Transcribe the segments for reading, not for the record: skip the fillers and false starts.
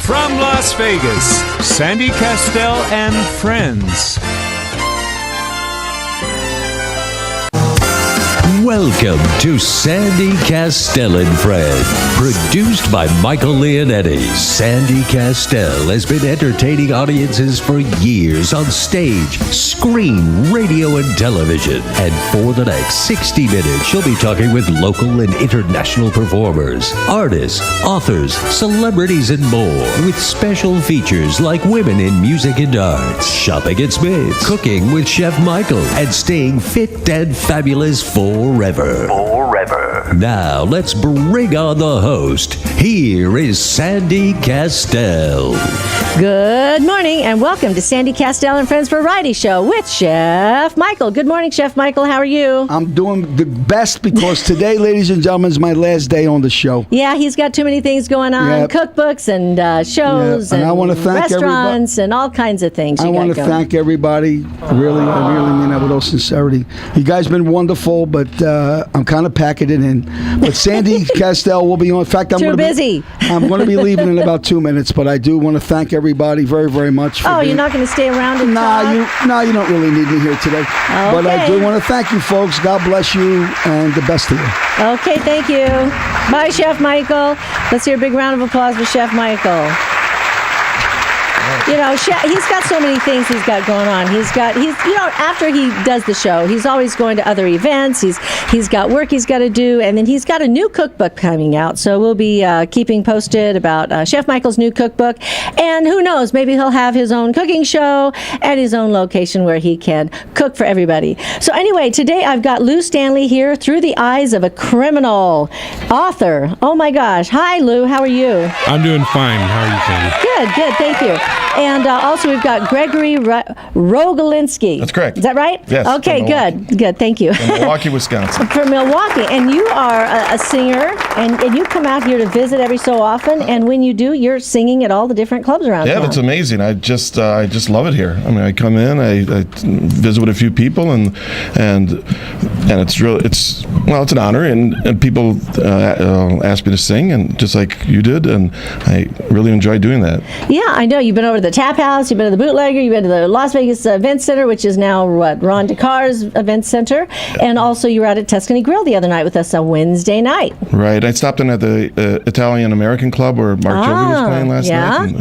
From Las Vegas, Sandy Kastel and Friends. Welcome to Sandy Kastel and Friends, produced by Michael Leonetti. Sandy Kastel has been entertaining audiences for years on stage, screen, radio, and television. And for the next 60 minutes, she'll be talking with local and international performers, artists, authors, celebrities, and more, with special features like women in music and arts, shopping at Smith's, cooking with Chef Michael, and staying fit and fabulous forever. Now, let's bring on the host. Here is Sandy Kastel. Good morning, and welcome to Sandy Kastel and Friends Variety Show with Chef Michael. Good morning, Chef Michael. How are you? I'm doing the best because today, ladies and gentlemen, is my last day on the show. Yeah, he's got too many things going on. Yep. Cookbooks and shows and I want to thank restaurants and all kinds of things. I want to thank everybody. Really, I really mean that with all sincerity. You guys have been wonderful, but I'm kind of packing it in. But Sandy Kastel will be on. In fact, I'm going to be leaving in about 2 minutes, but I do want to thank everybody very, very much. You're not going to stay around and talk? You don't really need me here today. Okay. But I do want to thank you, folks. God bless you, and the best of you. Okay, thank you. Bye, Chef Michael. Let's hear a big round of applause for Chef Michael. You know, he's got so many things he's got going on. After he does the show, he's always going to other events. He's got work he's got to do, and then he's got a new cookbook coming out. So we'll be keeping posted about Chef Michael's new cookbook. And who knows, maybe he'll have his own cooking show at his own location where he can cook for everybody. So anyway, today I've got Lou Stanley here, Through the Eyes of a Criminal, author. Oh my gosh. Hi, Lou. How are you? I'm doing fine. How are you, Sandy? Good. Thank you. And also we've got Gregory Rogolinski. That's correct. Is that right? Yes. Okay, good. Thank you. From Milwaukee, Wisconsin. From Milwaukee. And you are a singer, and you come out here to visit every so often, and when you do, you're singing at all the different clubs around town. Yeah, that's amazing. I just love it here. I mean, I come in, I visit with a few people, and it's an honor, and people ask me to sing, and just like you did, and I really enjoy doing that. Yeah, I know. You've been over to the Tap House, you've been to the Bootlegger, you've been to the Las Vegas Event Center, which is now Ron DeCar's Event Center, and also you were out at Tuscany Grill the other night with us on Wednesday night. Right. I stopped in at the Italian American Club where Mark Jovi was playing last night,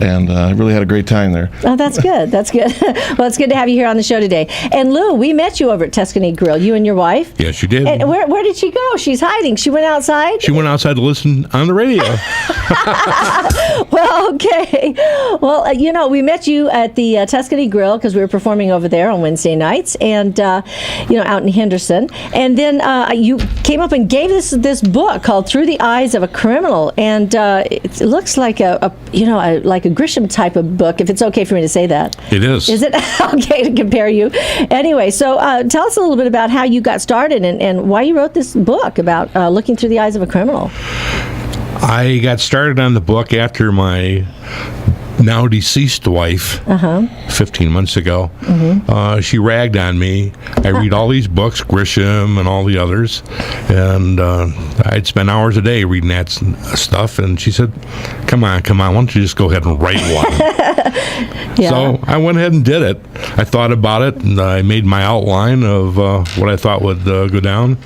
and I really had a great time there. Oh, that's good. That's good. Well, it's good to have you here on the show today. And Lou, we met you over at Tuscany Grill, you and your wife. Yes, you did. And where did she go? She's hiding. She went outside? She went outside to listen on the radio. Well, okay. Well, we met you at the Tuscany Grill because we were performing over there on Wednesday nights, and out in Henderson. And then you came up and gave us this book called Through the Eyes of a Criminal, and it looks like a Grisham type of book. If it's okay for me to say that. It is. Is it okay to compare you? Anyway, so tell us a little bit about how you got started and why you wrote this book about looking through the eyes of a criminal. I got started on the book after my now deceased wife, 15 months ago. Mm-hmm. She ragged on me. I read all these books, Grisham and all the others, and I'd spend hours a day reading that stuff, and she said, come on, why don't you just go ahead and write one? Yeah. So I went ahead and did it. I thought about it, and I made my outline of what I thought would go down.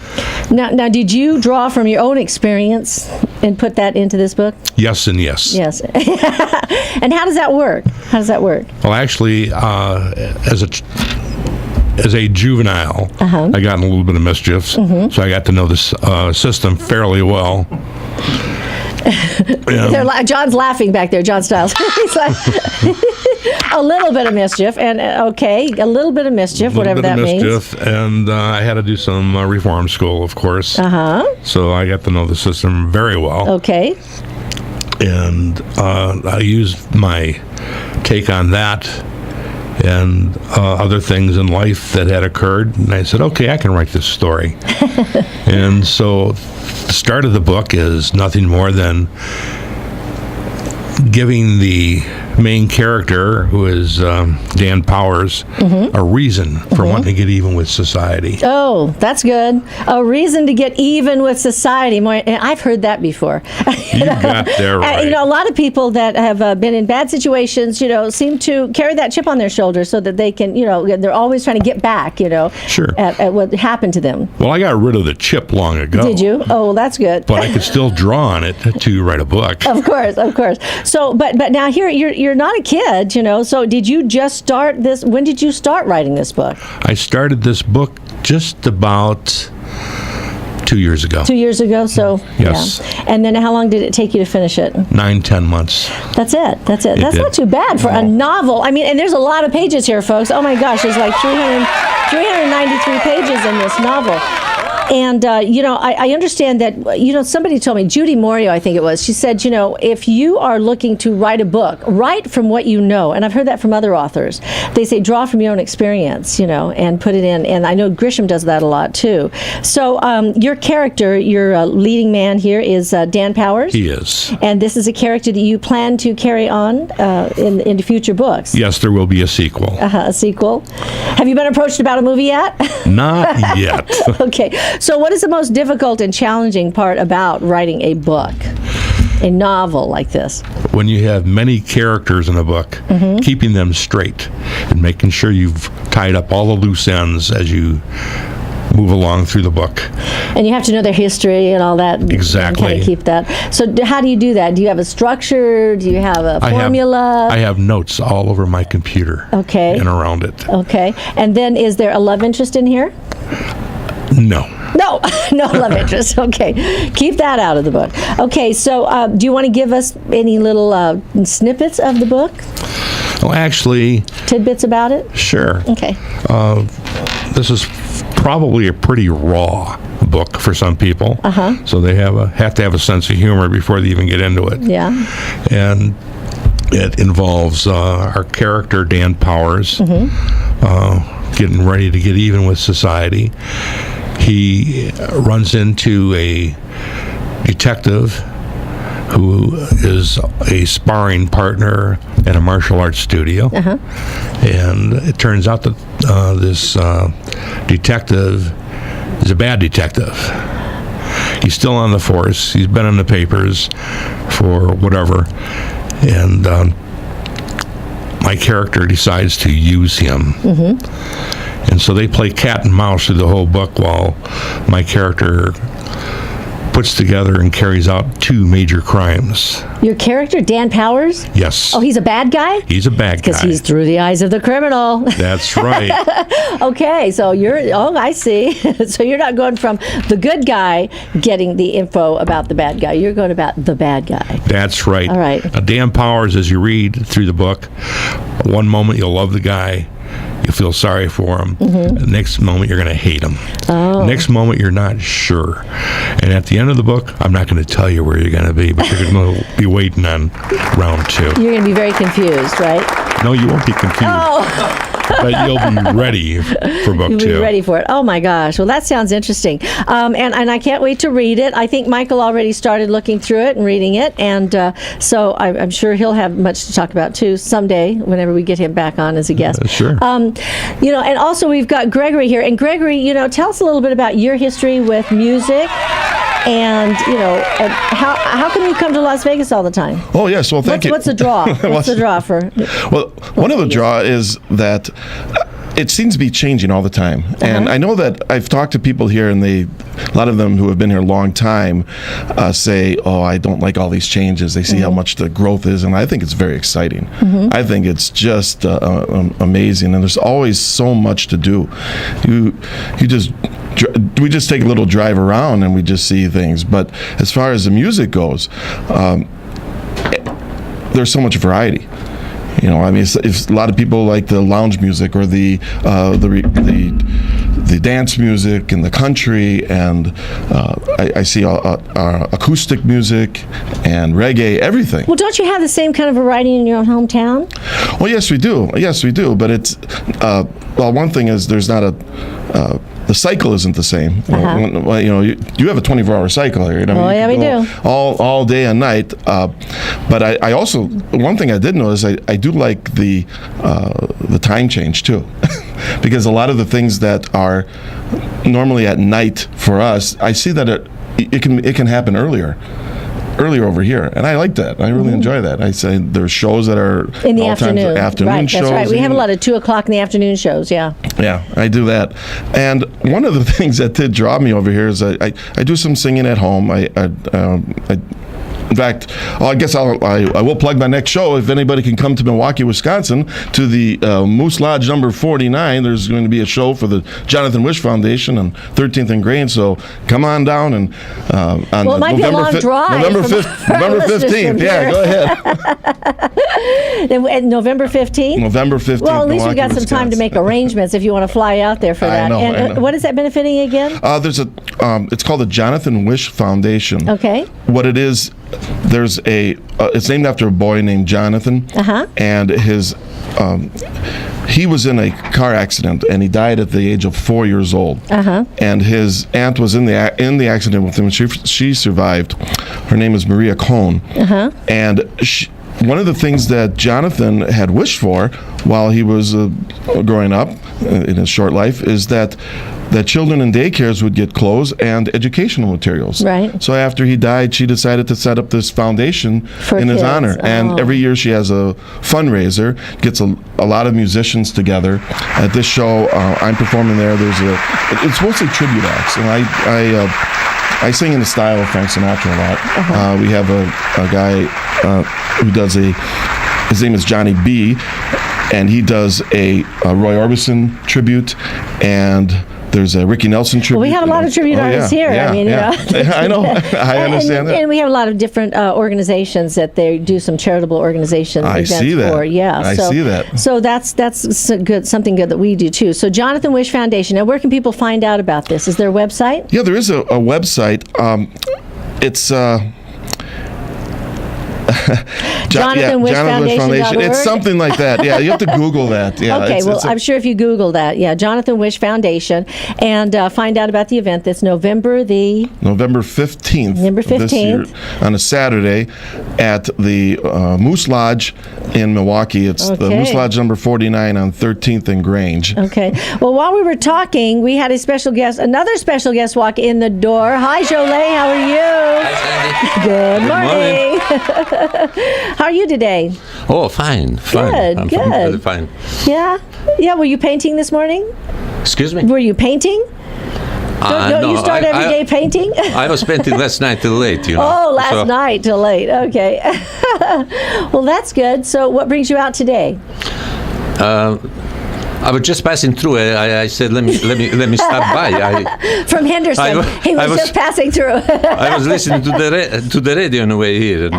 Now, did you draw from your own experience and put that into this book? Yes and yes. Yes. And how does that work? Well, actually, as a juvenile, I got in a little bit of mischief, so I got to know this system fairly well. John's laughing back there, John Stiles. He's like, a little bit of mischief, and a little bit of mischief, whatever that means. And I had to do some reform school, of course. So I got to know the system very well. Okay. And I used my take on that and other things in life that had occurred, and I said, okay, I can write this story. And so the start of the book is nothing more than giving the main character, who is Dan Powers, a reason for wanting to get even with society. Oh, that's good. A reason to get even with society. I've heard that before. You got that right. A lot of people that have been in bad situations, seem to carry that chip on their shoulder so that they can, they're always trying to get back, Sure. at what happened to them. Well, I got rid of the chip long ago. Did you? Oh, that's good. But I could still draw on it to write a book. Of course. So, but now here you're not a kid, So did you just start this? When did you start writing this book? I started this book just about 2 years ago. 2 years ago, so yes. Yeah. And then how long did it take you to finish it? 9-10 months. That's it. That's not too bad for a novel. I mean, and there's a lot of pages here, folks. Oh my gosh, there's like 393 pages in this novel. And, I understand that, somebody told me, Judy Morio, I think it was, she said, if you are looking to write a book, write from what you know. And I've heard that from other authors. They say, draw from your own experience, and put it in. And I know Grisham does that a lot, too. So your character, your leading man here is Dan Powers. He is. And this is a character that you plan to carry on in future books. Yes, there will be a sequel. A sequel. Have you been approached about a movie yet? Not yet. Okay. So what is the most difficult and challenging part about writing a book, a novel like this? When you have many characters in a book, keeping them straight and making sure you've tied up all the loose ends as you move along through the book. And you have to know their history and all that. Exactly. And kind of keep that. So how do you do that? Do you have a structure? Do you have a formula? I have notes all over my computer. Okay. And around it. Okay. And then is there a love interest in here? No. No love interest. Okay. Keep that out of the book. Okay, so do you want to give us any little snippets of the book? Well, actually... Tidbits about it? Sure. Okay. This is probably a pretty raw book for some people. So they have to have a sense of humor before they even get into it. Yeah. And it involves our character, Dan Powers, getting ready to get even with society. He runs into a detective who is a sparring partner at a martial arts studio. And it turns out that this detective is a bad detective. He's still on the force. He's been in the papers for whatever. And my character decides to use him. And so they play cat and mouse through the whole book while my character puts together and carries out 2 major crimes. Your character, Dan Powers? Yes. Oh, he's a bad guy? He's a bad guy. Because he's through the eyes of the criminal. That's right. Okay, so I see. So you're not going from the good guy getting the info about the bad guy. You're going about the bad guy. That's right. All right. Dan Powers, as you read through the book, one moment you'll love the guy. You feel sorry for him. The next moment, you're going to hate him. Next moment, you're not sure. And at the end of the book, I'm not going to tell you where you're going to be, but you're going to be waiting on round 2. You're going to be very confused, right? No, you won't be confused. But you'll be ready for book 2. You'll be ready for it. Oh, my gosh. Well, that sounds interesting. And I can't wait to read it. I think Michael already started looking through it and reading it. And so I'm sure he'll have much to talk about, too, someday, whenever we get him back on as a guest. Sure. And also we've got Gregory here. And Gregory, tell us a little bit about your history with music. And, and how come you come to Las Vegas all the time? Oh, yes. Well, thank you. What's the draw? What's the draw for? Well, one of the draw is that it seems to be changing all the time. And I know that I've talked to people here, and a lot of them who have been here a long time say, I don't like all these changes. They see how much the growth is, and I think it's very exciting. I think it's just amazing, and there's always so much to do. We just take a little drive around and we just see things. But as far as the music goes, there's so much variety. If a lot of people like the lounge music or the dance music and the country, and I see acoustic music and reggae, everything. Well, don't you have the same kind of variety in your own hometown? Well, yes, we do. But it's one thing is there's not the the cycle isn't the same. You have a 24-hour cycle here. We do. All day and night. But I also, one thing I did notice, I do like the time change too. Because a lot of the things that are normally at night for us, I see that it can happen earlier over here, and I like that. I really enjoy that. I say there's shows that are in the afternoon. Afternoon shows. That's right. We have a lot of 2:00 in the afternoon shows. Yeah. Yeah, I do that. And one of the things that did draw me over here is I do some singing at home. In fact, I guess I will plug my next show. If anybody can come to Milwaukee, Wisconsin, to the Moose Lodge number 49, there's going to be a show for the Jonathan Wish Foundation on 13th and Grain. So come on down and on it might be a long drive. November 15th. Yeah, go ahead. November 15th? November 15th. Well, at least Milwaukee, we got some time to make arrangements if you want to fly out there for that. I know. What is that benefiting again? It's called the Jonathan Wish Foundation. Okay. What it is, there's it's named after a boy named Jonathan, and he was in a car accident and he died at the age of 4 years old. And his aunt was in the accident with him. She survived. Her name is Maria Cohn, and one of the things that Jonathan had wished for while he was growing up in his short life is that children in daycares would get clothes and educational materials. Right. So after he died, she decided to set up this foundation in his honor. And every year she has a fundraiser, gets a lot of musicians together. At this show, I'm performing there. It's mostly tribute acts. And I sing in the style of Frank Sinatra a lot. We have a guy who does his name is Johnny B., and he does a Roy Orbison tribute, and there's a Ricky Nelson tribute. Well, we have a lot of tribute artists here. Yeah, I know. I understand that. And we have a lot of different organizations that they do some charitable organization events for. Yeah, I see that. So that's good, something good that we do too. So Jonathan Wish Foundation. Now, where can people find out about this? Is there a website? Yeah, there is a website. It's Jonathan Wish Foundation. It's something like that. Yeah, you have to Google that. Yeah. Okay, I'm sure if you Google that, Jonathan Wish Foundation, and find out about the event that's November 15th. This year, on a Saturday at the Moose Lodge in Milwaukee. It's the Moose Lodge number 49 on 13th and Grange. Okay. Well, while we were talking, we had another special guest walk in the door. Hi, Jolie. How are you? Hi, Sandy. Good morning. How are you today? Oh, fine. Good. Really fine. Yeah. Were you painting this morning? Excuse me? Were you painting? Don't you start every day painting? I was painting last night till late, Oh, last night till late. Okay. Well, that's good. So what brings you out today? I was just passing through. I said, let me stop by. From Henderson. He was just passing through. I was listening to the radio on the way here.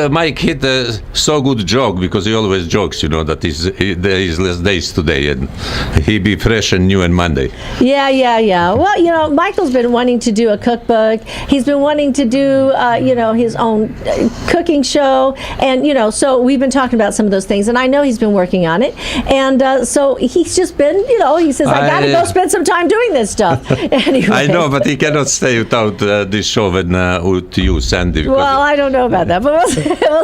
Mike hit a so good joke, because he always jokes, that there is less days today, and he be fresh and new on Monday. Yeah. Well, Michael's been wanting to do a cookbook. He's been wanting to do, his own cooking show, and so we've been talking about some of those things, and I know he's been working on it, and so he's just been, he says, I got to go spend some time doing this stuff. Anyway. I know, but he cannot stay without this show with you, Sandy. Well, I don't know about that, but we'll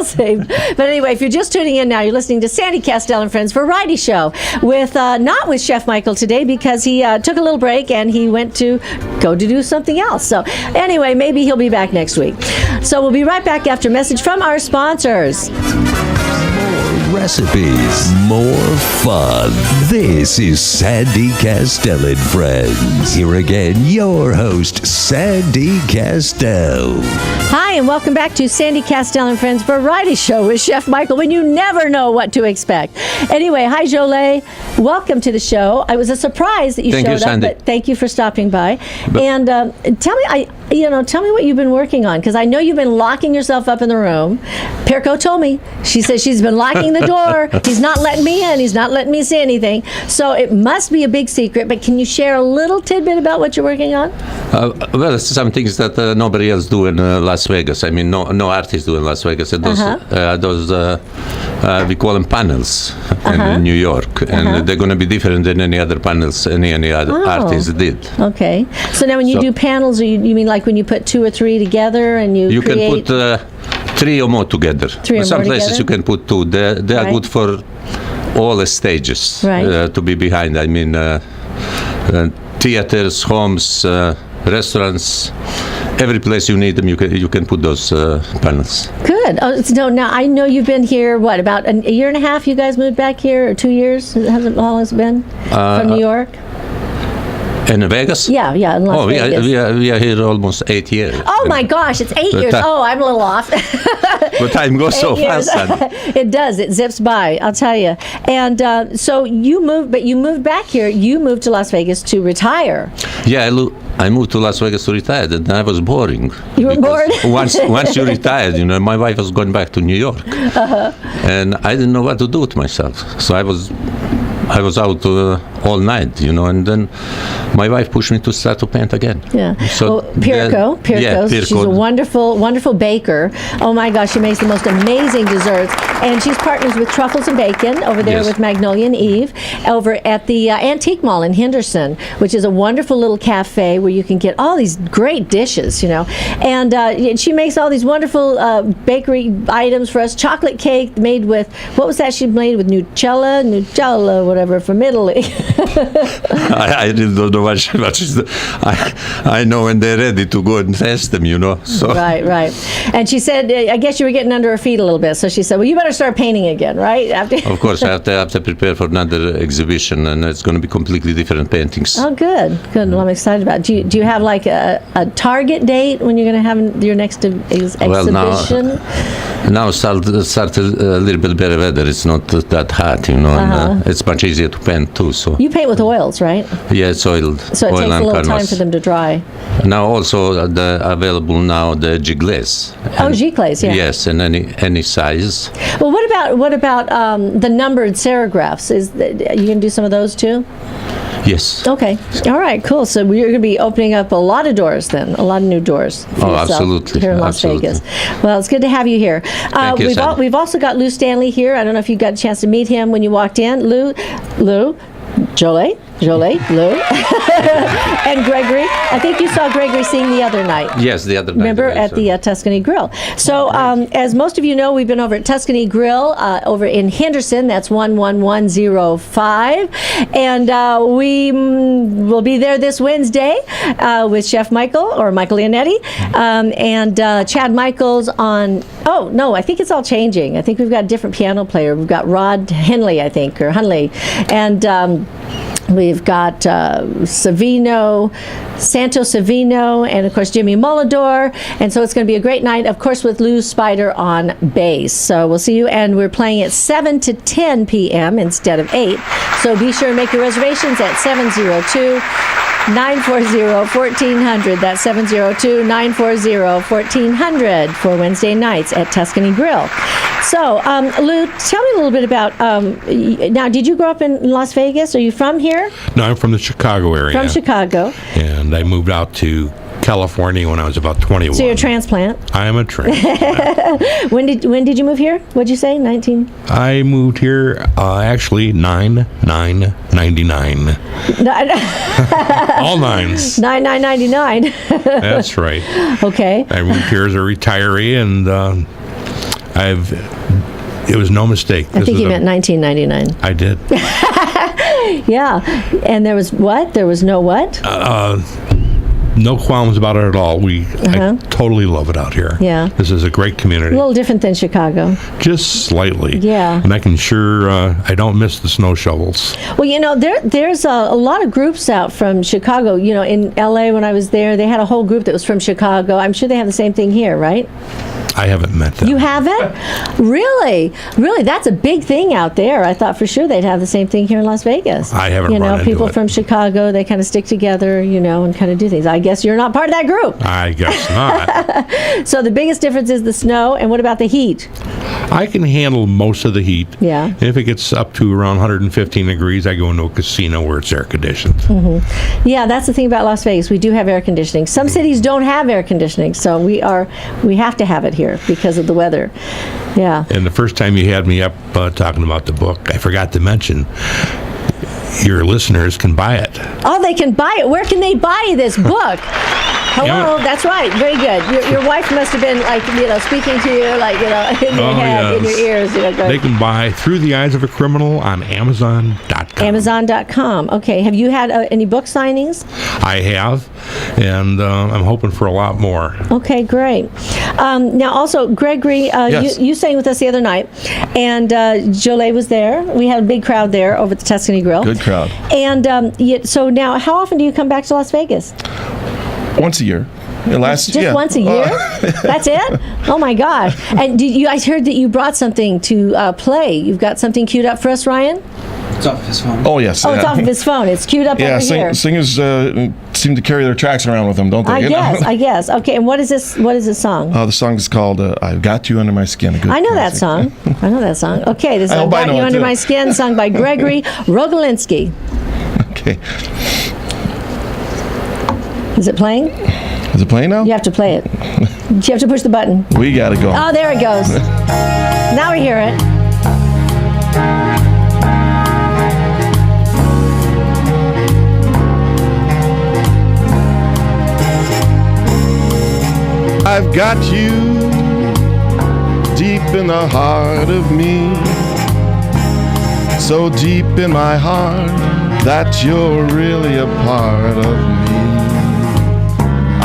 see. But anyway, if you're just tuning in now, you're listening to Sandy Kastel and Friends Variety Show with not with Chef Michael today, because he took a little break and he went to go to do something else. So anyway, maybe he'll be back next week. So we'll be right back after a message from our sponsors. Recipes, more fun. This is Sandy Kastel and Friends. Here again, your host, Sandy Kastel. Hi, and welcome back to Sandy Kastel and Friends Variety Show with Chef Michael, when you never know what to expect. Anyway, hi, Jolie. Welcome to the show. It was a surprise that you showed up, but thank you for stopping by. And tell me, tell me what you've been working on, because I know you've been locking yourself up in the room. Pirko told me. She said she's been locking the door. He's not letting me in. He's not letting me see anything. So it must be a big secret, but can you share a little tidbit about what you're working on? Well, some things that nobody else do in Las Vegas. I mean, no artists do in Las Vegas. And those we call them panels in New York, and they're going to be different than any other panels any other artist did. Okay. So now when you do panels, you mean like when you put 2 or 3 together and you create... can put 3 or more together. Some places you can put 2. They are good for all the stages to be behind. I mean, theaters, homes, restaurants, every place you need them, you can put those panels. Good. So now I know you've been here, what, about a year and a half? You guys moved back here, or 2 years? How long has it been from New York? In Vegas? Yeah, in Las Vegas. We are here almost 8 years. Oh my gosh, it's 8 years. I'm a little off. The time goes so fast. It does. It zips by, I'll tell you. And so you moved back here. You moved to Las Vegas to retire. Yeah, I moved to Las Vegas to retire, and I was boring. You were bored? once you retired, my wife was going back to New York. And I didn't know what to do with myself. So I was out all night, and then my wife pushed me to start to paint again. Yeah. So Pirko, she's a wonderful, wonderful baker. Oh my gosh, she makes the most amazing desserts. And she's partners with Truffles and Bacon over there with Magnolia and Eve over at the Antique Mall in Henderson, which is a wonderful little cafe where you can get all these great dishes, And she makes all these wonderful bakery items for us. Chocolate cake made with, what was that she made with? Nutella, whatever, from Italy. I really don't know what I know when they're ready to go and test them, So. Right. And she said, I guess you were getting under her feet a little bit. So she said, well, you better start painting again, right? Of course, I have to prepare for another exhibition, and it's going to be completely different paintings. Oh, good. Well, I'm excited about it. Do you have like a target date when you're going to have your next exhibition? Well, now start a little bit better weather. It's not that hot, and it's much easier to paint too. So you paint with oils, right? Yeah, it's oiled. So it oil takes a little time for them to dry. Now also available now the giclées. Giclées, yeah. Yes, and any size. Well, what about the numbered serigraphs? You can do some of those too? Yes. Okay. All right. Cool. So we're going to be opening up a lot of doors then, a lot of new doors. Absolutely. Here in Las Vegas. Well, it's good to have you here. Thank you, we've also got Lou Stanley here. I don't know if you got a chance to meet him when you walked in. Lou, Jolie, Lou, and Gregory. I think you saw Gregory sing the other night. Yes, the other night. Remember, at the Tuscany Grill. So, as most of you know, we've been over at Tuscany Grill over in Henderson. That's 11105. And we will be there this Wednesday with Chef Michael Leonetti. And Chad Michaels on... Oh, no, I think it's all changing. I think we've got a different piano player. We've got Rod Henley, I think, or Hunley. And... we've got Santo Savino, and of course Jimmy Mulador, and so it's going to be a great night, of course, with Lou Spider on bass. So we'll see you, and we're playing at 7 to 10 p.m. instead of 8. So be sure to make your reservations at 702-940-1400. That's 702-940-1400 for Wednesday nights at Tuscany Grill. So, Lou, tell me a little bit about, now, did you grow up in Las Vegas? Are you from here? No, I'm from the Chicago area. From Chicago. And I moved out to California when I was about 21. So you're a transplant? I am a transplant. When did you move here? What'd you say, 19? I moved here, actually, 9/9/99. All nines. 9/9/99. That's right. Okay. I moved here as a retiree, and it was no mistake. I think you meant 1999. I did. Yeah. And there was what? There was no what? No qualms about it at all. I totally love it out here. Yeah. This is a great community. A little different than Chicago. Just slightly. Yeah. And I don't miss the snow shovels. Well, there's a lot of groups out from Chicago. In L.A. when I was there, they had a whole group that was from Chicago. I'm sure they have the same thing here, right? I haven't met them. You haven't? Really? Really? That's a big thing out there. I thought for sure they'd have the same thing here in Las Vegas. I haven't You know, run into people it. from Chicago, they kind of stick together, you know, and kind of do things. I guess you're not part of that group. I guess not. So the biggest difference is the snow, and what about the heat? I can handle most of the heat. Yeah. If it gets up to around 115 degrees, I go into a casino where it's air conditioned. Yeah, that's the thing about Las Vegas. We do have air conditioning. Some cities don't have air conditioning, so we have to have it here because of the weather. Yeah. And the first time you had me up talking about the book, I forgot to mention your listeners can buy it. Oh, they can buy it. Where can they buy this book? Hello, that's right. Very good. Your wife must have been like, you know, speaking to you, like, you know, in your head, in your ears. You know, They can buy Through the Eyes of a Criminal on Amazon.com. Amazon.com. Okay. Have you had any book signings? I have, and I'm hoping for a lot more. Okay, great. Now, also, Gregory, Yes. you sang with us the other night, and Jolie was there. We had a big crowd there over at the Tuscany Grill. Good crowd. And so now, how often do you come back to Las Vegas? Once a year. Just once a year? That's it? Oh my gosh! And I heard that you brought something to play. You've got something queued up for us, Ryan? It's off his phone. Oh, yes. Oh, it's off of his phone. It's queued up over here. Singers seem to carry their tracks around with them, don't they? I guess. Okay, and what is this? What is this song? The song is called "I've Got You Under My Skin." I know that song. I know that song. Okay, this is I "I've hope I Got know You it, Under too. My Skin," sung by Gregory Rogolinski. Okay. Is it playing? Is it playing now? You have to play it. You have to push the button. We gotta go. Oh, there it goes. Now we hear it. I've got you deep in the heart of me, so deep in my heart that you're really a part of me.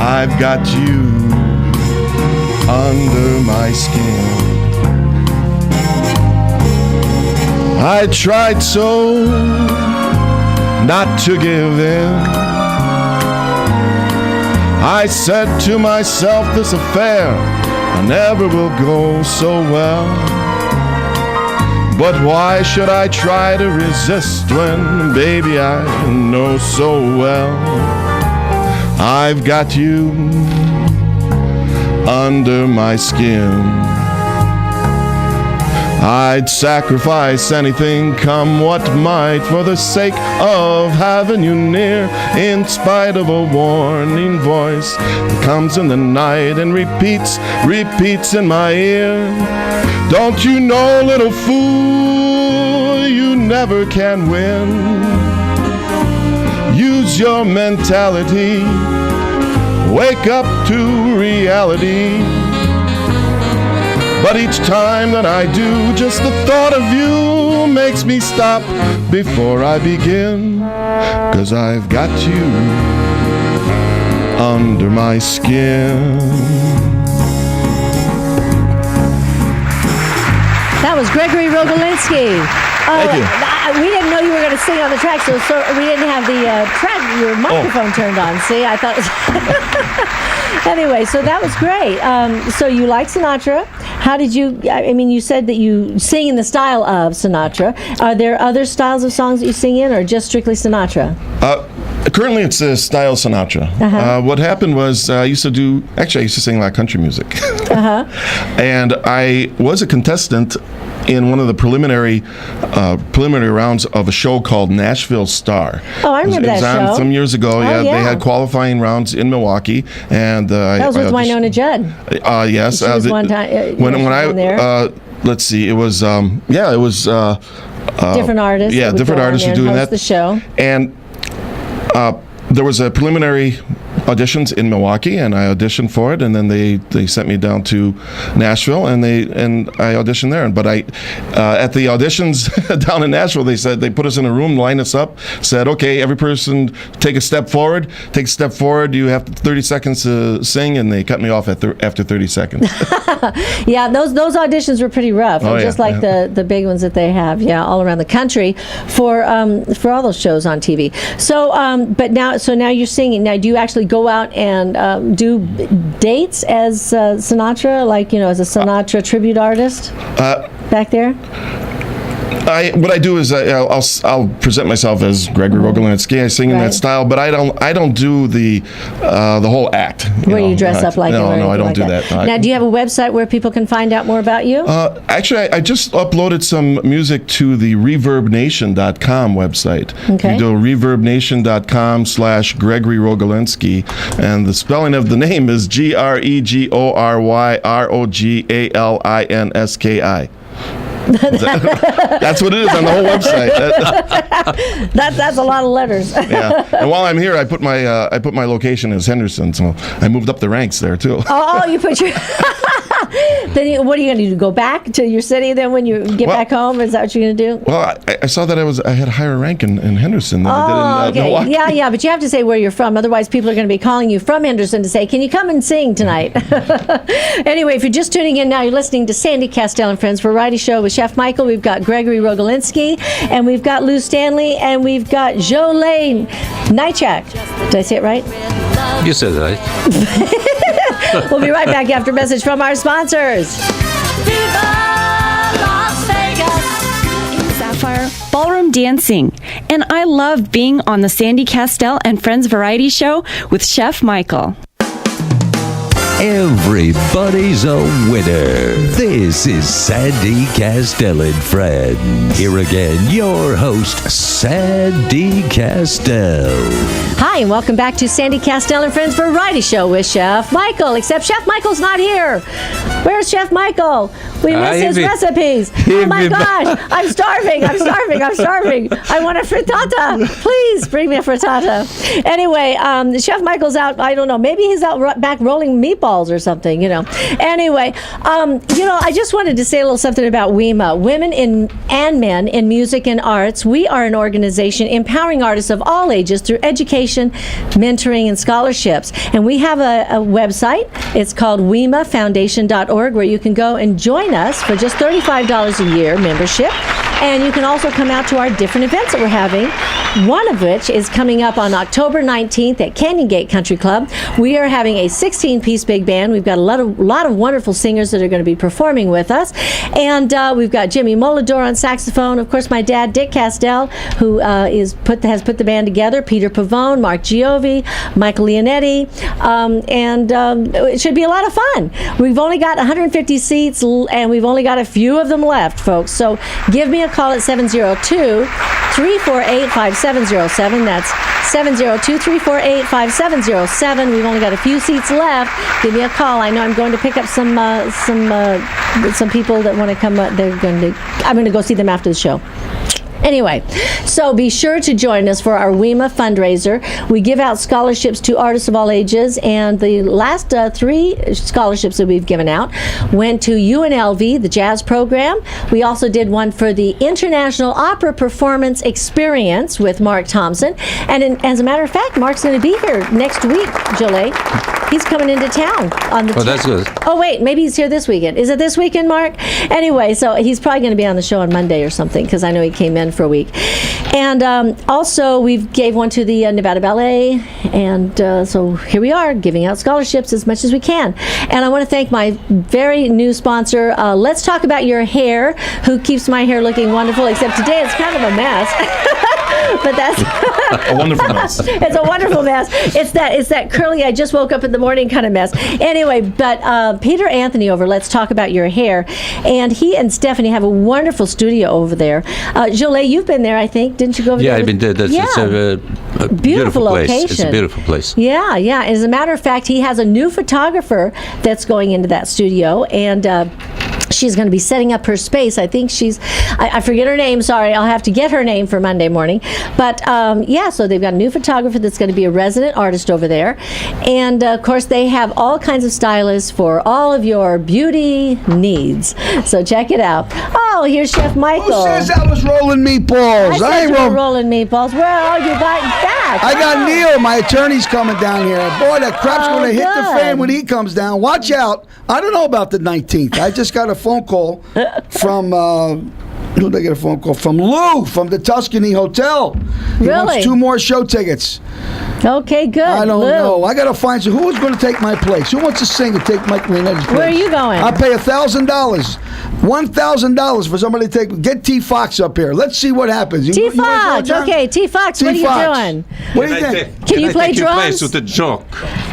I've got you under my skin. I tried so not to give in. I said to myself, this affair never will go so well. But why should I try to resist when, baby, I know so well I've got you under my skin. I'd sacrifice anything, come what might, for the sake of having you near, in spite of a warning voice that comes in the night and repeats in my ear. Don't you know, little fool, you never can win. Use your mentality, wake up to reality. But each time that I do, just the thought of you makes me stop before I begin. 'Cause I've got you under my skin. That was Gregory Rogolinski. Thank you. We didn't know you were going to sing on the track, so we didn't have the your microphone turned on. See, I thought. Anyway, so that was great. So you like Sinatra. How did you? I mean, you said that you sing in the style of Sinatra. Are there other styles of songs that you sing in, or just strictly Sinatra? Currently, it's style Sinatra. What happened was I used to sing a lot of country music. And I was a contestant in one of the preliminary rounds of a show called Nashville Star. Oh, I remember it was that on show. some years ago. Oh, They had qualifying rounds in Milwaukee, and That was with Winona Judd. Yes, She was one time. when I there. let's see, it was Different artists. yeah, that would different go on artists there were and doing host that. the show. And there was a preliminary auditions in Milwaukee, and I auditioned for it, and then they sent me down to Nashville, and I auditioned there. But at the auditions down in Nashville, they put us in a room, lined us up, said, okay, every person take a step forward. You have 30 seconds to sing, and they cut me off after 30 seconds. Yeah, those auditions were pretty rough, Oh, just yeah, like the big ones that they have, all around the country for all those shows on TV. So, but now you're singing. Now, do you actually go out and do dates as Sinatra, like, as a Sinatra tribute artist back there? What I do is I'll present myself as Gregory Rogolinski. I sing in that style, but I don't do the whole act. Where you dress up like no, I don't do that. Now, do you have a website where people can find out more about you? Actually, I just uploaded some music to the ReverbNation.com website. Okay. You do ReverbNation.com/Gregory Rogolinski, and the spelling of the name is GregoryRogalinski. That's what it is on the whole website. That's a lot of letters. Yeah, and while I'm here, I put my location as Henderson, so I moved up the ranks there too. Oh, you put your. Then what are you going to do? Go back to your city then when you get back home? Is that what you're going to do? Well, I saw that I had a higher rank in Henderson than I did in Milwaukee. Yeah, but you have to say where you're from. Otherwise, people are going to be calling you from Henderson to say, "Can you come and sing tonight?" Anyway, if you're just tuning in now, you're listening to Sandy Kastel and Friends Variety Show with Chef Michael. We've got Gregory Rogolinski, and we've got Lou Stanley, and we've got Jolene Nychak. Did I say it right? You said it right. We'll be right back after a message from our sponsors. Viva Las Vegas! Sapphire Ballroom Dancing. And I love being on the Sandy Kastel and Friends Variety Show with Chef Michael. Everybody's a winner. This is Sandy Kastel and Friends. Here again, your host, Sandy Kastel. Hi, and welcome back to Sandy Kastel and Friends Variety Show with Chef Michael. Except Chef Michael's not here. Where's Chef Michael? We miss his recipes. Oh my gosh, I'm starving. I want a frittata. Please bring me a frittata. Anyway, Chef Michael's out. I don't know. Maybe he's out back rolling meatballs or something, Anyway, I just wanted to say a little something about WEMA, Women and Men in Music and Arts. We are an organization empowering artists of all ages through education, mentoring, and scholarships. And we have a website. It's called WEMAFoundation.org, where you can go and join us for just $35 a year membership. And you can also come out to our different events that we're having, one of which is coming up on October 19th at Canyon Gate Country Club. We are having a 16-piece big band. We've got a lot of wonderful singers that are going to be performing with us. And we've got Jimmy Molador on saxophone. Of course, my dad, Dick Kastel, who has put the band together. Peter Pavone, Mark Giovi, Michael Leonetti. And it should be a lot of fun. We've only got 150 seats, and we've only got a few of them left, folks. So give me a call at 702-348-5707. That's 702-348-5707. We've only got a few seats left. Give me a call. I know I'm going to pick up some people that want to come. I'm going to go see them after the show. Anyway, so be sure to join us for our WEMA fundraiser. We give out scholarships to artists of all ages, and the last 3 scholarships that we've given out went to UNLV, the jazz program. We also did one for the International Opera Performance Experience with Mark Thompson. And as a matter of fact, Mark's going to be here next week, Jolie. He's coming into town on the 10th. That's good. Oh, wait, maybe he's here this weekend. Is it this weekend, Mark? Anyway, so he's probably going to be on the show on Monday or something, because I know he came in for a week. And also, we gave one to the Nevada Ballet, and so here we are, giving out scholarships as much as we can. And I want to thank my very new sponsor, Let's Talk About Your Hair, who keeps my hair looking wonderful, except today it's kind of a mess. But that's a wonderful mess. It's a wonderful mess. It's that curly, I just woke up in the morning kind of mess. Anyway, but Peter Anthony over Let's Talk About Your Hair, and he and Stephanie have a wonderful studio over there. Jolie, you've been there, I think. Didn't you go over there? Yeah, I've been there. It's a beautiful location. Place. It's a beautiful place. Yeah. As a matter of fact, he has a new photographer that's going into that studio, and she's going to be setting up her space. I think I forget her name. Sorry, I'll have to get her name for Monday morning. But so they've got a new photographer that's going to be a resident artist over there. And of course, they have all kinds of stylists for all of your beauty needs. So check it out. Oh, here's Chef Michael. Who says I was rolling meatballs? I said you were rolling meatballs. Well, you got back. I got Neil, my attorney's coming down here. Boy, that crap's going to hit the fan when he comes down. Watch out. I don't know about the 19th. I just got a phone call from Who did I get a phone call from? Lou from the Tuscany Hotel. He wants 2 more show tickets. Okay, good. I don't Lou. know. I got to find who's going to take my place. Who wants to sing and take Mike Leonetti's place? Where are you going? I'll pay $1,000. $1,000 for somebody to get T Fox up here. Let's see what happens. T Fox. Okay, T Fox. What are you doing? What do you think? Can you play drums? With a joke.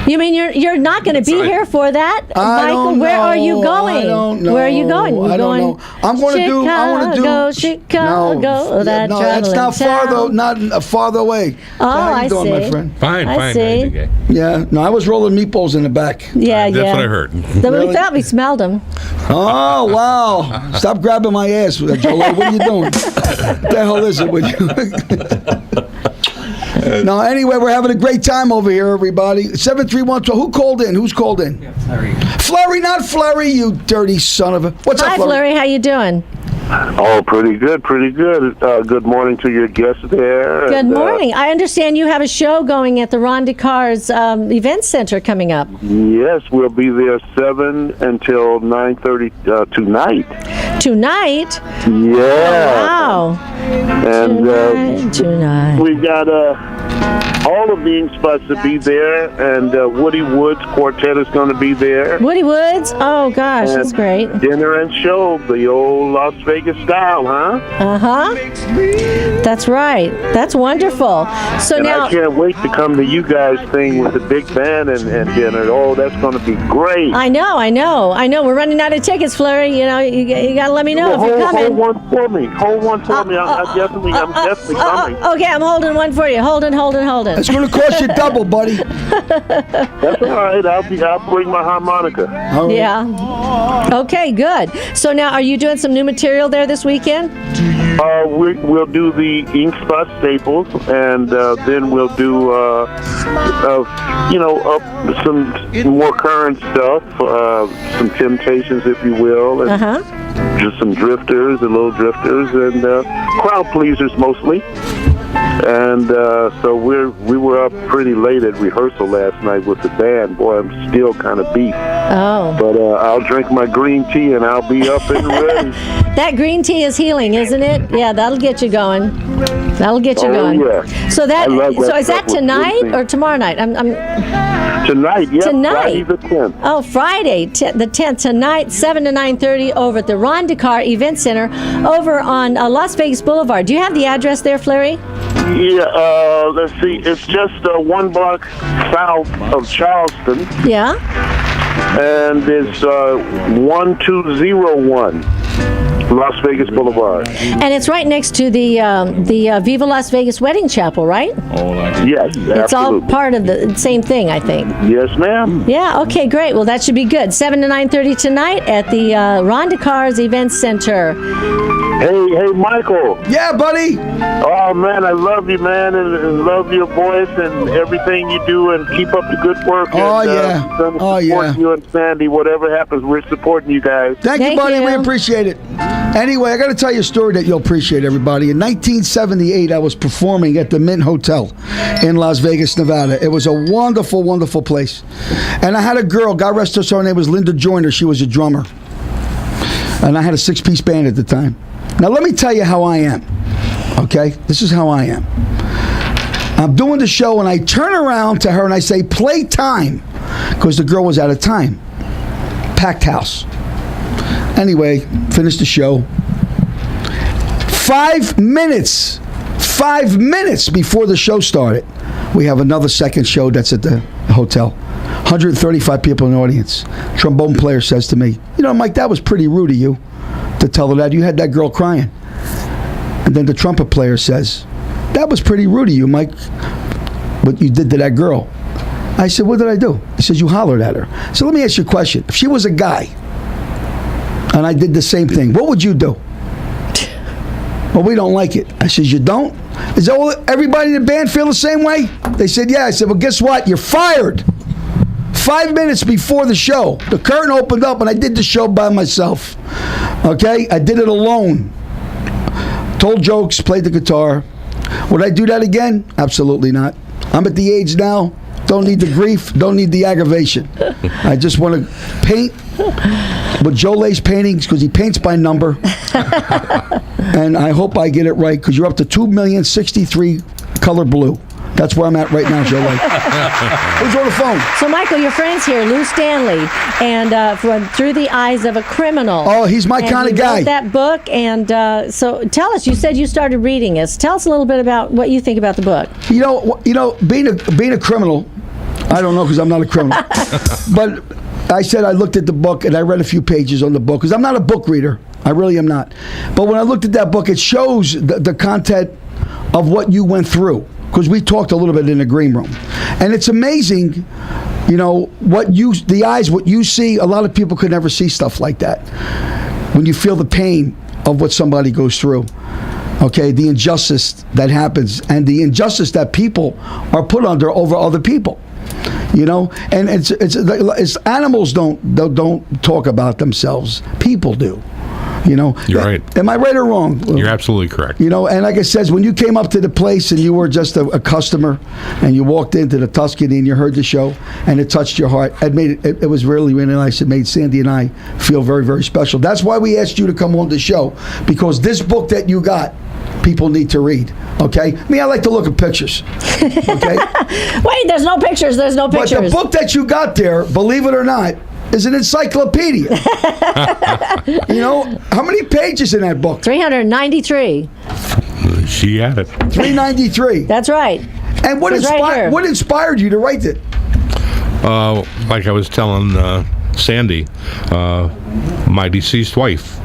You mean you're not going to be here for that, Michael? Where are you going? I don't know. Where are you going? I don't know. I'm going to do. I want to do. Chicago. No, that's not far though. Not farther away. Oh, how you doing, see. my friend? Fine. see. Okay. Yeah. No, I was rolling meatballs in the back. Yeah, That's what I heard. We thought we smelled them. Oh wow! Stop grabbing my ass, Jolie. What are you doing? What the hell is it with you? No, anyway, we're having a great time over here, everybody. 73112. Who called in? Who's called in? Yeah, Flurry. Flurry, not Flurry, you dirty son of a. What's Hi, up, Flurry? How you doing? Oh, pretty good. Good morning to your guests there. Good morning. I understand you have a show going at the Ron DeCar's event center coming up. Yes, we'll be there 7 until 9:30 tonight. Tonight? Yeah. Wow. And tonight. we got all of the ink spots to be there, and Woody Woods Quartet is going to be there. Woody Woods? Oh, gosh, that's great. Dinner and show, the old Las Vegas style, huh? Uh-huh. That's right. That's wonderful. So and now I can't wait to come to you guys' thing with the big band and dinner. Oh, that's going to be great. I know. We're running out of tickets, Flurry. You know, you got to let me know if you're coming. Hold one for me. I'm definitely coming. Okay, I'm holding one for you. Holding. It's going to cost you double, buddy. That's all right. I'll bring my harmonica. All right. Yeah. Okay, good. So now, are you doing some new material there this weekend? We'll do the ink spot staples, and then we'll do some more current stuff, some Temptations, if you will, and just some drifters, the little drifters, and crowd pleasers mostly. And so we were up pretty late at rehearsal last night with the band. Boy, I'm still kind of beat. Oh. But I'll drink my green tea and I'll be up and ready. That green tea is healing, isn't it? Yeah, that'll get you going. going. Yeah. So is that tonight or tomorrow night? Tonight, yeah. Tonight. Friday the 10th. Oh, Friday, the 10th, tonight, 7 to 9:30 over at the Ron DeCar Event Center over on Las Vegas Boulevard. Do you have the address there, Flurry? Yeah, let's see. It's just 1 block south of Charleston. Yeah. And it's 1201 Las Vegas Boulevard. And it's right next to the Viva Las Vegas Wedding Chapel, right? Yes, it's absolutely. all part of the same thing, I think. Yes, ma'am. Yeah, okay, great. Well, that should be good. 7 to 9:30 tonight at the Ron DeCar's Event Center. Hey, Michael. Yeah, buddy. Oh, man, I love you, man, and love your voice and everything you do, and keep up the good work. Oh, and, yeah. Support you and Sandy. Whatever happens, we're supporting you guys. Thank you, buddy. We appreciate it. Anyway, I got to tell you a story that you'll appreciate, everybody. In 1978, I was performing at the Mint Hotel in Las Vegas, Nevada. It was a wonderful, wonderful place. And I had a girl, God rest her soul, her name was Linda Joyner. She was a drummer. And I had a 6-piece band at the time. Now, let me tell you how I am, okay? This is how I am. I'm doing the show, and I turn around to her, and I say, play time, because the girl was out of time. Packed house. Anyway, finished the show. 5 minutes before the show started, we have another second show that's at the hotel. 135 people in the audience. Trombone player says to me, you know, Mike, that was pretty rude of you to tell her that. You had that girl crying. And then the trumpet player says, that was pretty rude of you, Mike, what you did to that girl. I said, what did I do? He says, you hollered at her. So let me ask you a question. If she was a guy and I did the same thing, what would you do? Well, we don't like it. I said, you don't? Is everybody in the band feel the same way? They said, yeah. I said, well, guess what? You're fired. 5 minutes before the show, the curtain opened up and I did the show by myself. Okay? I did it alone. Told jokes, played the guitar. Would I do that again? Absolutely not. I'm at the age now. Don't need the grief. Don't need the aggravation. I just want to paint with Joe Lay's paintings because he paints by number. And I hope I get it right because you're up to 2,063,000 color blue. That's where I'm at right now, Joe. Who's on the phone? So, Michael, your friend's here, Lou Stanley, and from Through the Eyes of a Criminal. Oh, he's my kind of guy. Wrote that book, and so tell us. You said you started reading it. Tell us a little bit about what you think about the book. You know, being a criminal, I don't know because I'm not a criminal, but I said I looked at the book and I read a few pages on the book because I'm not a book reader. I really am not. But when I looked at that book, it shows the content of what you went through. Because we talked a little bit in the green room. And it's amazing, what you see, a lot of people could never see stuff like that. When you feel the pain of what somebody goes through. Okay, the injustice that happens and the injustice that people are put under over other people. And it's animals don't talk about themselves. People do. You're right. Am I right or wrong? You're absolutely correct. And like I said, when you came up to the place and you were just a customer and you walked into the Tuscany and you heard the show and it touched your heart, it was really, really nice. It made Sandy and I feel very, very special. That's why we asked you to come on the show, because this book that you got, people need to read. Okay? I like to look at pictures. Okay? Wait, there's no pictures. There's no pictures. But the book that you got there, believe it or not, is an encyclopedia. How many pages in that book? 393. She had it. 393. That's right. And what inspired you to write it? Like I was telling Sandy, my deceased wife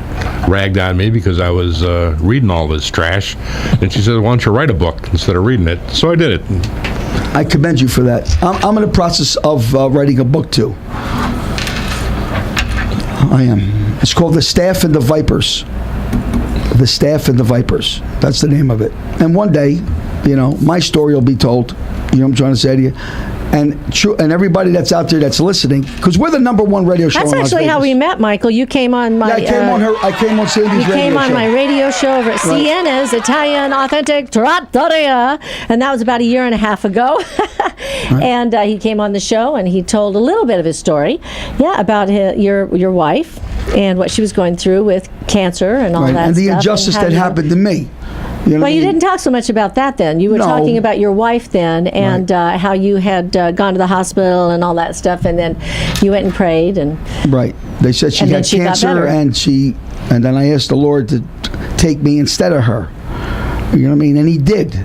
ragged on me because I was reading all this trash, and she said, "Why don't you write a book instead of reading it?" So I did it. I commend you for that. I'm in the process of writing a book too. I am. It's called The Staff and the Vipers. The Staff and the Vipers. That's the name of it. And one day, my story will be told. You know what I'm trying to say to you? And everybody that's out there that's listening, because we're the #1 radio show. That's actually how we met, Michael. You came on my. Yeah, I came on Sandy's radio show. You came on my radio show over at Sienna's Italian Authentic Trattoria, and that was about a year and a half ago. Right. And he came on the show and he told a little bit of his story, about your wife and what she was going through with cancer and all that stuff. And the injustice that happened to me. Well, you didn't talk so much about that then. You were talking about your wife then, and how you had gone to the hospital and all that stuff, and then you went and prayed. Right. They said she had cancer, and then I asked the Lord to take me instead of her. You know what I mean? And He did.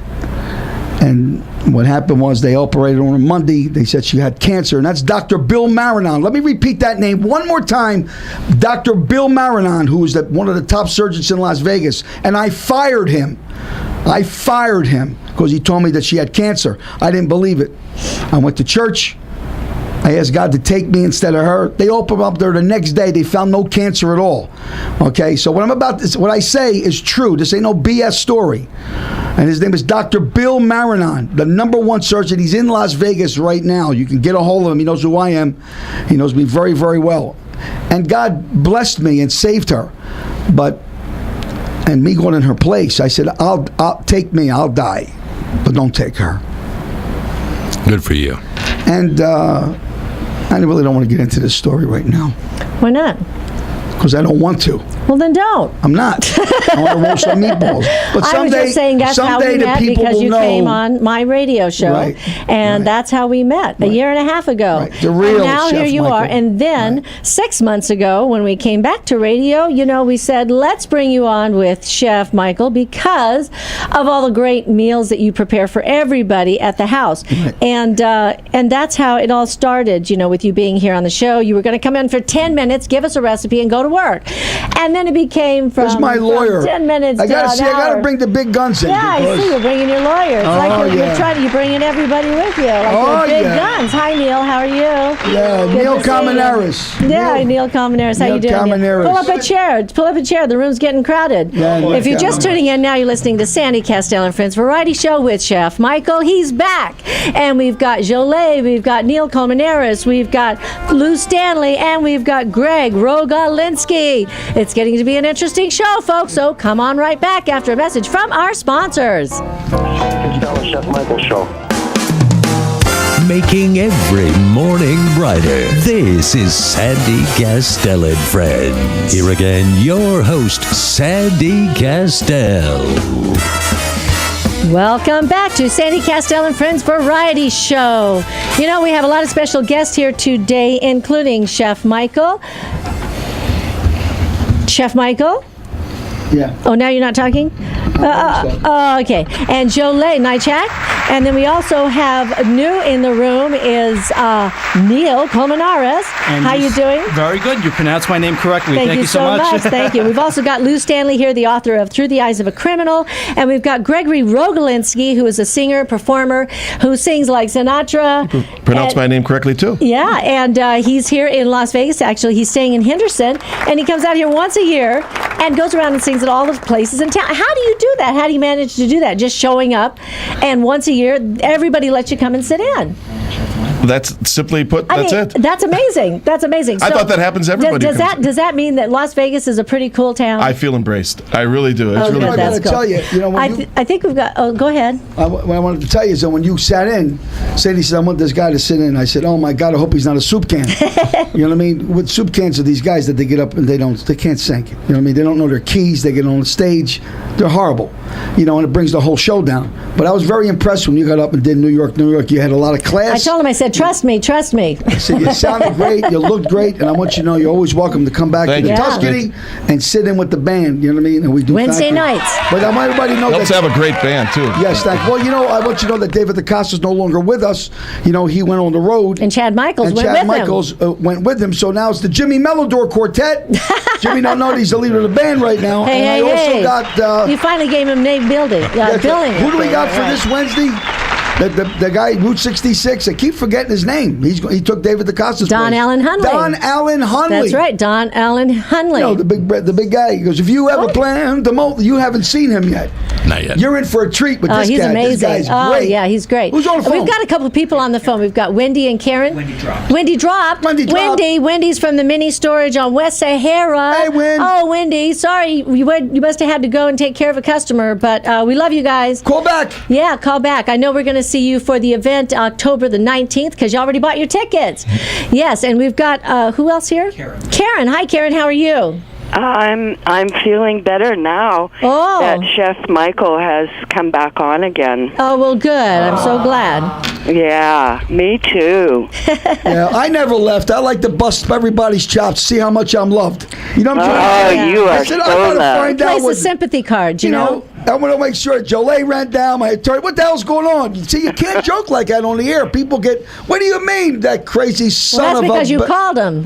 And what happened was they operated on a Monday. They said she had cancer, and that's Dr. Bill Marinon. Let me repeat that name one more time. Dr. Bill Marinon, who is one of the top surgeons in Las Vegas, and I fired him. Because he told me that she had cancer. I didn't believe it. I went to church. I asked God to take me instead of her. They opened up there the next day. They found no cancer at all. Okay, so what I say is true. This ain't no BS story. And his name is Dr. Bill Marinon, the #1 surgeon. He's in Las Vegas right now. You can get a hold of him. He knows who I am. He knows me very, very well. And God blessed me and saved her. And me going in her place, I said, I'll take me. I'll die. But don't take her. Good for you. And I really don't want to get into this story right now. Why not? Because I don't want to. Well, then don't. I'm not. I want to roast some meatballs. But I was just saying that's how we met because you came on my radio show, and that's how we met a year and a half ago. Right. The real and now Chef here you Michael. are. And then 6 months ago, when we came back to radio, we said, let's bring you on with Chef Michael because of all the great meals that you prepare for everybody at the house. Right. And that's how it all started, with you being here on the show. You were going to come in for 10 minutes, give us a recipe, and go to work. And then it became from, my lawyer. 10 minutes I to an hour. I got to bring the big guns in. Yeah, I see. You're bringing your lawyer. It's like you're bringing everybody with you. Like big guns. Hi, Neil. How are you? Yeah, Neil Cominaris. Yeah, Neil Cominaris. How you doing? Pull up a chair. The room's getting crowded. Yeah, if you're just tuning in now, you're listening to Sandy Kastel and Friends Variety Show with Chef Michael. He's back. And we've got Jolie, we've got Neil Cominaris, we've got Lou Stanley, and we've got Greg Rogalinsky. It's getting to be an interesting show, folks, so come on right back after a message from our sponsors. Kastel and Chef Michael Show. making every morning brighter. This is Sandy Kastel and Friends. Here again, your host, Sandy Kastel. Welcome back to Sandy Kastel and Friends Variety Show. You know, we have a lot of special guests here today, including Chef Michael. Chef Michael? Yeah. Oh, now you're not talking? Okay. And Jolie Nychak. And then we also have new in the room is Neil Colmenares. How you doing? Very good. You pronounced my name correctly. Thank you so much. Thank you. We've also got Lou Stanley here, the author of Through the Eyes of a Criminal. And we've got Gregory Rogolinsky, who is a singer, performer, who sings like Sinatra. Pronounced my name correctly, too. Yeah, and he's here in Las Vegas. Actually, he's staying in Henderson. And he comes out here once a year and goes around and sings at all the places in town. How do you do that? How do you manage to do that? Just showing up, and once a year, everybody lets you come and sit in. That's simply put, that's it. That's amazing. That's amazing. I thought that happens to everybody. Does that mean that Las Vegas is a pretty cool town? I feel embraced. I really do. It's really cool. I got to tell you, I think we've got. Oh, go ahead. What I wanted to tell you is that when you sat in, Sadie said, "I want this guy to sit in." I said, "Oh my God, I hope he's not a soup can." You know what I mean? With soup cans are these guys that they get up and they can't sing. You know what I mean? They don't know their keys. They get on the stage. They're horrible. You know, and it brings the whole show down. But I was very impressed when you got up and did New York. You had a lot of class. I told him, I said, trust me. I said, you sounded great, you looked great, and I want you to know you're always welcome to come back to the Tuscany and sit in with the band, you know what I mean? And we do Wednesday nights. But I want everybody to know Helps that... have a great band, too. Yes, thank you. Well, you know, I want you to know that David DaCosta's no longer with us. You know, he went on the road. And Chad Michaels went with him. So now it's the Jimmy Mellodore Quartet. Jimmy don't know he's the leader of the band right now. Hey, and I also got... you finally gave him name building. Billing. Who do we got for this Wednesday? The guy, Route 66, I keep forgetting his name. He took David DaCosta's Don place. Allen Hunley. Don Allen Hunley. That's right, Don Allen Hunley. You know, the big guy. He goes, if you have a plan, you haven't seen him yet. Not yet. You're in for a treat with this he's guy. Amazing. This guy's oh, great. yeah, he's great. Who's on the phone? We've got a couple of people on the phone. We've got Wendy and Karen. Wendy dropped. Wendy's from the mini storage on West Sahara. Hey, Wendy. Oh, Wendy, sorry. You must have had to go and take care of a customer, but we love you guys. Call back. Yeah, call back. I know we're going to see you for the event October the 19th because you already bought your tickets. Yes, and we've got, who else here? Karen. Hi, Karen. How are you? I'm feeling better now that Chef Michael has come back on again. Oh, well, good. I'm so glad. Yeah, me too. Yeah, I never left. I like to bust everybody's chops, see how much I'm loved. You know what I'm saying? Oh, you are so loved. I gotta find out Place a sympathy card, you know? I want to make sure Jolie ran down my attorney. What the hell's going on? See, you can't joke like that on the air. People get, what do you mean, that crazy son of a... That's because you called him.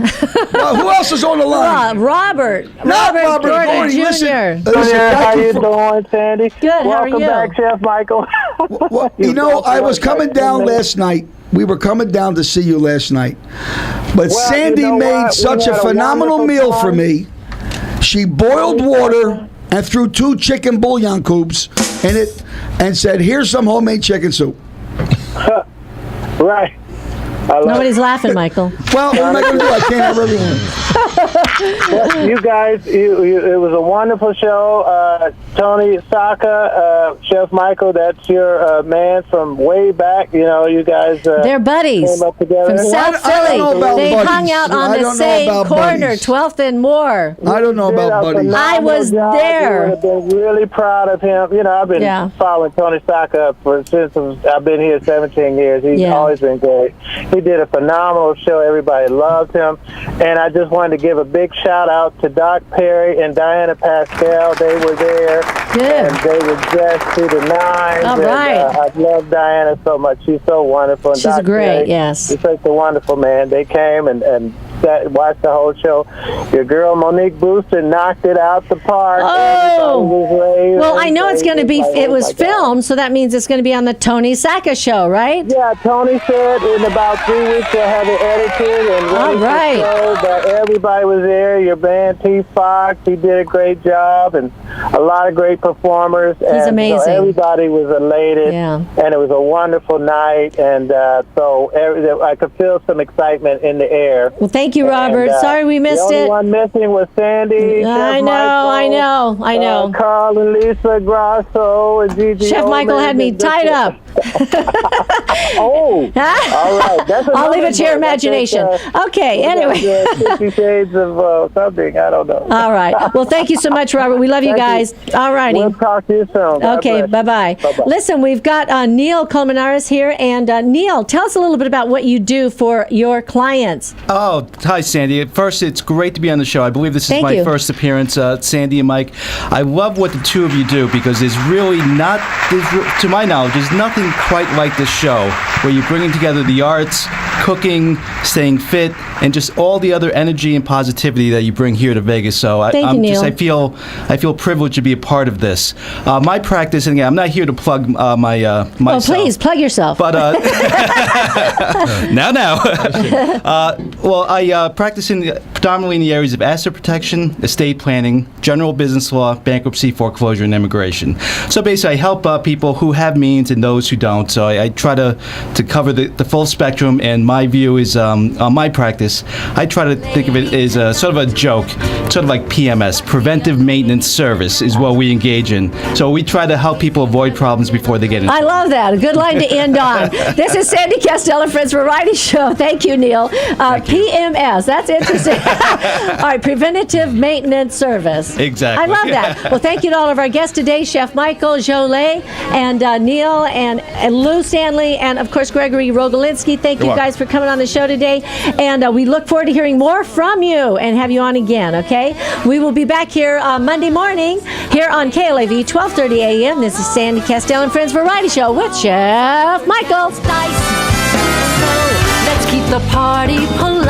Well, who else is on the line? Robert. Not Robert Gordon Jr. Listen, how you doing, Sandy? Good, how are you? Welcome back, Chef Michael. Well, you know, I was coming down last night. We were coming down to see you last night. But Sandy made such a phenomenal meal for me. She boiled water and threw 2 chicken bouillon cubes in it and said, here's some homemade chicken soup. Right. Nobody's laughing, Michael. Well, what am I going to do? I can't have everyone. Well, you guys, it was a wonderful show. Tony Saka, Chef Michael, that's your man from way back. You know, you guys they're buddies came up together. from South Philly. They hung out on the same corner, 12th and Moore. I don't know about buddies. I was there. You would have been really proud of him. You know, I've been following Tony Saka since I've been here 17 years. He's always been great. He did a phenomenal show. Everybody loved him. And I just wanted to give a big shout out to Doc Perry and Diana Pascal. They were there. Good. And they were dressed to the nines. All right. I love Diana so much. She's so wonderful. And She's Doc great, Perry, yes. He's such a wonderful man. They came and watched the whole show. Your girl Monique Booster knocked it out the park. Oh, well, I know it's going to be. It was filmed, so that means it's going to be on the Tony Saka show, right? Yeah, Tony said in about 3 weeks they'll have it edited and ready to show. But everybody was there. Your band T Fox, he did a great job, and a lot of great performers. He's amazing. So everybody was elated, and it was a wonderful night. And so I could feel some excitement in the air. Well, thank you, Robert. Sorry we missed the it. only one missing was Sandy. I know. Carl and Lisa Grasso and Gigi. Chef Michael had me tied up. Oh, all right. I'll leave it to your imagination. Okay, anyway. 50 Shades of something. I don't know. All right. Well, thank you so much, Robert. We love you guys. All righty. We'll talk to you soon. Okay, bye-bye. Listen, we've got Neil Colmenares here. And Neil, tell us a little bit about what you do for your clients. Oh, hi, Sandy. First, it's great to be on the show. I believe this is my first appearance, Sandy and Mike. I love what the two of you do because there's really not, to my knowledge, there's nothing quite like this show where you're bringing together the arts, cooking, staying fit, and just all the other energy and positivity that you bring here to Vegas. So I feel privileged to be a part of this. My practice, and again, I'm not here to plug myself. Oh, please plug yourself. But now. Well, I practice predominantly in the areas of asset protection, estate planning, general business law, bankruptcy, foreclosure, and immigration. So basically, I help people who have means and those who don't. So I try to cover the full spectrum. And my view is on my practice, I try to think of it as sort of a joke, sort of like PMS, preventive maintenance service, is what we engage in. So we try to help people avoid problems before they get into I love that. A good line to end on. This is Sandy Kastel and Friends Variety Show. Thank you, Neil. PMS. That's interesting. All right, preventative maintenance service. Exactly. I love that. Well, thank you to all of our guests today, Chef Michael Jolet and Neil and Lou Stanley and, of course, Gregory Rogolinski. Thank you guys for coming on the show today. And we look forward to hearing more from you and have you on again, okay? We will be back here Monday morning here on KLAV, 12:30 a.m. This is Sandy Kastel and Friends Variety Show with Chef Michael. Let's keep the party polite.